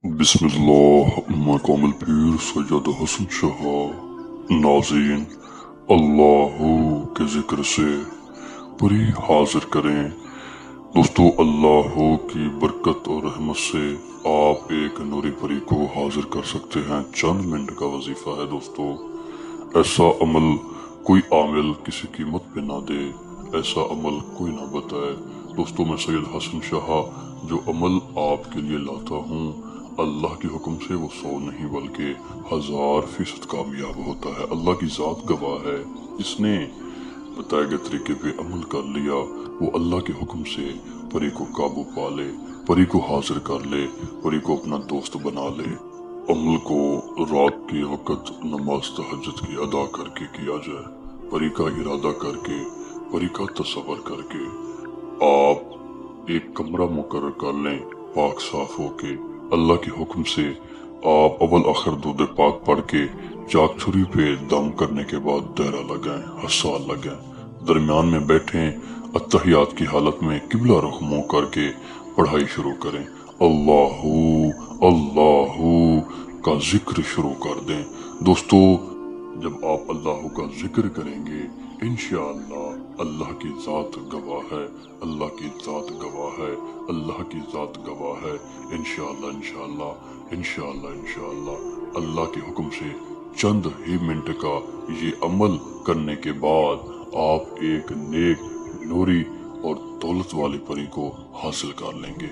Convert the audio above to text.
बिस्मिल्लाह। मैं कामिल पीर सैयद हसन शाह। नाज़रीन, अल्लाह के जिक्र से परी हाजिर करें। दोस्तों, अल्लाह की बरकत और रहमत से आप एक नूरी परी को हाजिर कर सकते हैं। चंद मिनट का वजीफा है दोस्तों। ऐसा अमल कोई आमिल किसी कीमत पे ना दे, ऐसा अमल कोई ना बताए। दोस्तों, मैं सैयद हसन शाह जो अमल आपके लिए लाता हूँ, अल्लाह के हुक्म से वो 100 नहीं बल्कि 1000% कामयाब होता है। अल्लाह की जात गवाह है, जिसने बताए गए तरीके पे अमल कर लिया, वो अल्लाह के हुक्म से परी को काबू पा ले, परी को हाजिर कर ले, परी को अपना दोस्त बना ले। अमल को रात के वक़्त नमाज तहज्जुद की अदा करके किया जाए। परी का इरादा करके, परी का तसव्वुर करके आप एक कमरा मुकर्रर कर लें, पाक साफ होके। अल्लाह के हुक्म से आप अव्वल आखिर दूध पाक पढ़ के चाक छुरी पे दम करने के बाद दहरा लगाएं, हस्सा लगाएं। दरमियान में बैठें, अत्तहियात की हालत में किबला रुख मुंह करके पढ़ाई शुरू करें। अल्लाहू अल्लाहू का जिक्र शुरू कर दें। दोस्तों, जब आप अल्लाह का जिक्र करेंगे, इंशाअल्लाह अल्लाह की जात गवाह है, अल्लाह की जात गवाह है, अल्लाह की जात गवाह है। इंशाअल्लाह इंशाअल्लाह इंशाअल्लाह इंशाअल्लाह अल्लाह के हुक्म से चंद ही मिनट का ये अमल करने के बाद आप एक नेक, नूरी और दौलत वाली परी को हासिल कर लेंगे।